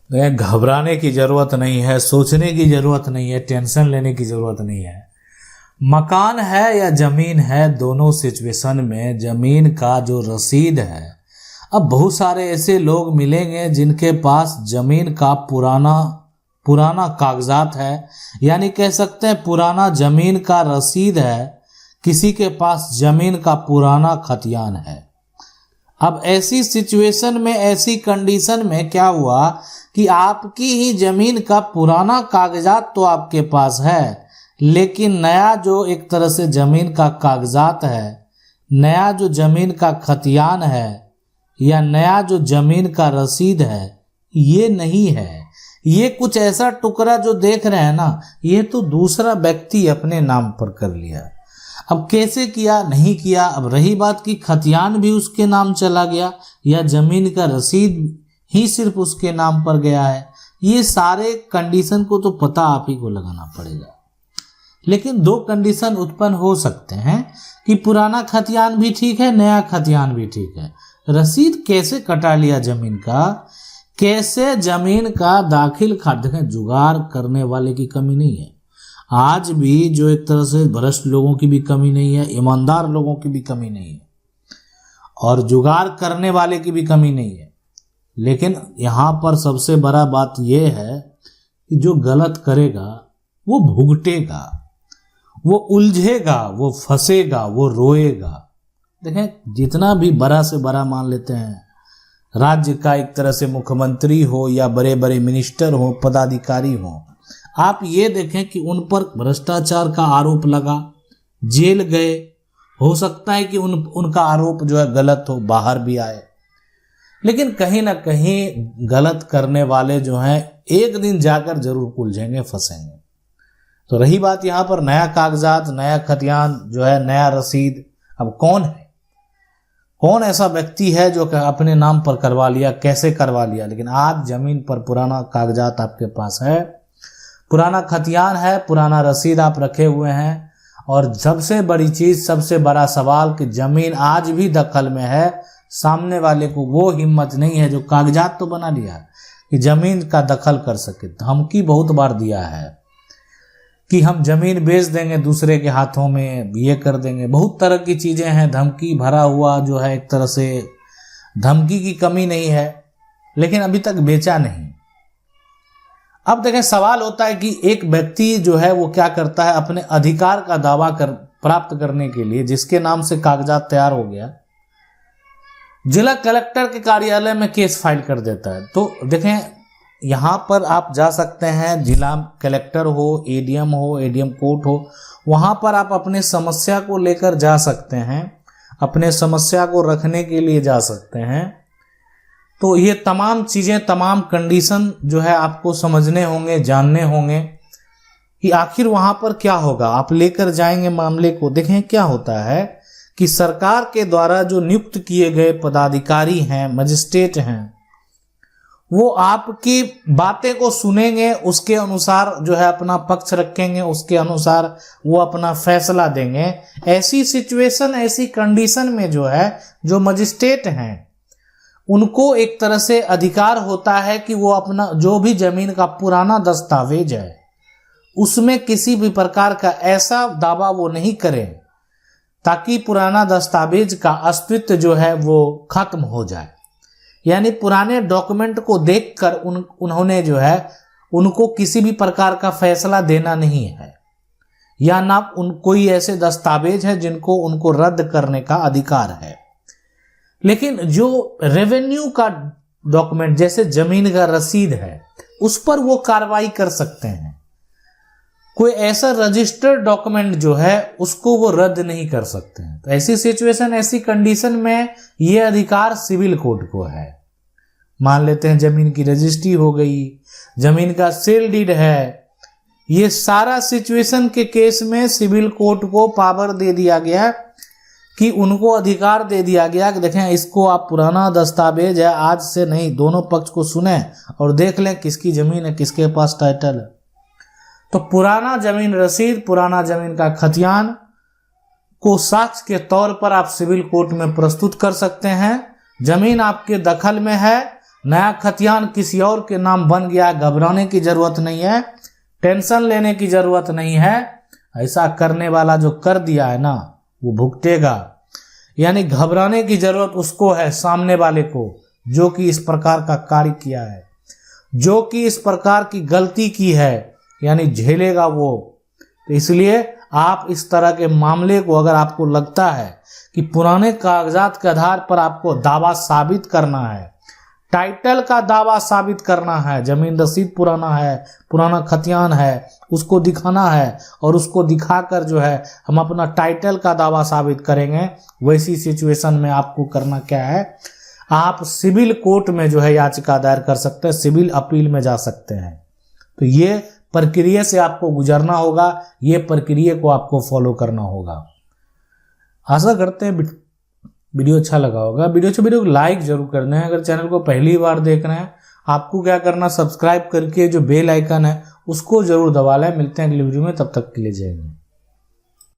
घबराने की ज़रूरत नहीं है, सोचने की ज़रूरत नहीं है, टेंशन लेने की ज़रूरत नहीं है। मकान है या ज़मीन है, दोनों सिचुएशन में ज़मीन का जो रसीद है, अब बहुत सारे ऐसे लोग मिलेंगे जिनके पास ज़मीन का पुराना कागजात है, यानी कह सकते हैं पुराना ज़मीन का रसीद है, किसी के पास ज़मीन का पुराना खतियान है। अब ऐसी सिचुएशन में, ऐसी कंडीशन में क्या हुआ कि आपकी ही ज़मीन का पुराना कागजात तो आपके पास है, लेकिन नया जो एक तरह से ज़मीन का कागजात है, नया जो ज़मीन का खतियान है या नया जो ज़मीन का रसीद है, ये नहीं है। ये कुछ ऐसा टुकड़ा जो देख रहे हैं ना, ये तो दूसरा व्यक्ति अपने नाम पर कर लिया। अब कैसे किया, नहीं किया। अब रही बात कि खतियान भी उसके नाम चला गया या ज़मीन का रसीद ही सिर्फ उसके नाम पर गया है, ये सारे कंडीशन को तो पता आप ही को लगाना पड़ेगा। लेकिन दो कंडीशन उत्पन्न हो सकते हैं कि पुराना खतियान भी ठीक है, नया खतियान भी ठीक है। रसीद कैसे कटा लिया ज़मीन का, कैसे ज़मीन का दाखिल देखें, जुगाड़ करने वाले की कमी नहीं है। आज भी जो एक तरह से भ्रष्ट लोगों की भी कमी नहीं है, ईमानदार लोगों की भी कमी नहीं है, और जुगाड़ करने वाले की भी कमी नहीं है। लेकिन यहाँ पर सबसे बड़ा बात यह है कि जो गलत करेगा वो भुगतेगा, वो उलझेगा, वो फंसेगा, वो रोएगा। देखें, जितना भी बड़ा से बड़ा मान लेते हैं, राज्य का एक तरह से मुख्यमंत्री हो या बड़े बड़े मिनिस्टर हो, पदाधिकारी हो, आप ये देखें कि उन पर भ्रष्टाचार का आरोप लगा, जेल गए, हो सकता है कि उनका आरोप जो है गलत हो, बाहर भी आए, लेकिन कहीं ना कहीं गलत करने वाले जो हैं एक दिन जाकर जरूर उलझेंगे, फंसेंगे। तो रही बात यहाँ पर नया कागजात, नया खतियान जो है, नया रसीद, अब कौन है, कौन ऐसा व्यक्ति है जो अपने नाम पर करवा लिया, कैसे करवा लिया। लेकिन आज जमीन पर पुराना कागजात आपके पास है, पुराना खतियान है, पुराना रसीद आप रखे हुए हैं, और सबसे बड़ी चीज, सबसे बड़ा सवाल कि जमीन आज भी दखल में है। सामने वाले को वो हिम्मत नहीं है जो कागजात तो बना लिया कि जमीन का दखल कर सके। धमकी बहुत बार दिया है कि हम जमीन बेच देंगे दूसरे के हाथों में, ये कर देंगे, बहुत तरह की चीजें हैं, धमकी भरा हुआ जो है, एक तरह से धमकी की कमी नहीं है, लेकिन अभी तक बेचा नहीं। अब देखें, सवाल होता है कि एक व्यक्ति जो है वो क्या करता है, अपने अधिकार का दावा प्राप्त करने के लिए, जिसके नाम से कागजात तैयार हो गया, जिला कलेक्टर के कार्यालय में केस फाइल कर देता है। तो देखें, यहाँ पर आप जा सकते हैं, जिला कलेक्टर हो, एडीएम कोर्ट हो, वहाँ पर आप अपने समस्या को लेकर जा सकते हैं, अपने समस्या को रखने के लिए जा सकते हैं। तो ये तमाम चीज़ें, तमाम कंडीशन जो है आपको समझने होंगे, जानने होंगे कि आखिर वहाँ पर क्या होगा। आप लेकर जाएंगे मामले को। देखें, क्या होता है कि सरकार के द्वारा जो नियुक्त किए गए पदाधिकारी हैं, मजिस्ट्रेट हैं, वो आपकी बातें को सुनेंगे, उसके अनुसार जो है अपना पक्ष रखेंगे, उसके अनुसार वो अपना फैसला देंगे। ऐसी सिचुएशन, ऐसी कंडीशन में जो है, जो मजिस्ट्रेट हैं, उनको एक तरह से अधिकार होता है कि वो अपना जो भी जमीन का पुराना दस्तावेज है, उसमें किसी भी प्रकार का ऐसा दावा वो नहीं करें ताकि पुराना दस्तावेज का अस्तित्व जो है वो खत्म हो जाए। यानी पुराने डॉक्यूमेंट को देखकर उन्होंने जो है, उनको किसी भी प्रकार का फैसला देना नहीं है, या ना कोई ऐसे दस्तावेज है जिनको उनको रद्द करने का अधिकार है। लेकिन जो रेवेन्यू का डॉक्यूमेंट, जैसे जमीन का रसीद है, उस पर वो कार्रवाई कर सकते हैं। कोई ऐसा रजिस्टर्ड डॉक्यूमेंट जो है, उसको वो रद्द नहीं कर सकते हैं। तो ऐसी सिचुएशन, ऐसी कंडीशन में ये अधिकार सिविल कोर्ट को है। मान लेते हैं जमीन की रजिस्ट्री हो गई, जमीन का सेल डीड है, ये सारा सिचुएशन के केस में सिविल कोर्ट को पावर दे दिया गया कि उनको अधिकार दे दिया गया कि देखें, इसको आप पुराना दस्तावेज है, आज से नहीं, दोनों पक्ष को सुने और देख लें किसकी जमीन है, किसके पास टाइटल है। तो पुराना जमीन रसीद, पुराना जमीन का खतियान को साक्ष्य के तौर पर आप सिविल कोर्ट में प्रस्तुत कर सकते हैं। जमीन आपके दखल में है, नया खतियान किसी और के नाम बन गया, घबराने की जरूरत नहीं है, टेंशन लेने की जरूरत नहीं है। ऐसा करने वाला जो कर दिया है ना वो भुगतेगा। यानी घबराने की जरूरत उसको है, सामने वाले को, जो कि इस प्रकार का कार्य किया है, जो कि इस प्रकार की गलती की है, यानी झेलेगा वो। तो इसलिए आप इस तरह के मामले को, अगर आपको लगता है कि पुराने कागजात के आधार पर आपको दावा साबित करना है, टाइटल का दावा साबित करना है, जमीन रसीद पुराना है, पुराना खतियान है, उसको दिखाना है और उसको दिखाकर जो है हम अपना टाइटल का दावा साबित करेंगे, वैसी सिचुएशन में आपको करना क्या है, आप सिविल कोर्ट में जो है याचिका दायर कर सकते हैं, सिविल अपील में जा सकते हैं। तो ये प्रक्रिया से आपको गुजरना होगा, ये प्रक्रिया को आपको फॉलो करना होगा। आशा करते हैं वीडियो अच्छा लगा होगा। वीडियो को लाइक जरूर करना है। अगर चैनल को पहली बार देख रहे हैं, आपको क्या करना, सब्सक्राइब करके जो बेल आइकन है उसको जरूर दबा लें। मिलते हैं अगली वीडियो में, तब तक के लिए जय हिंद।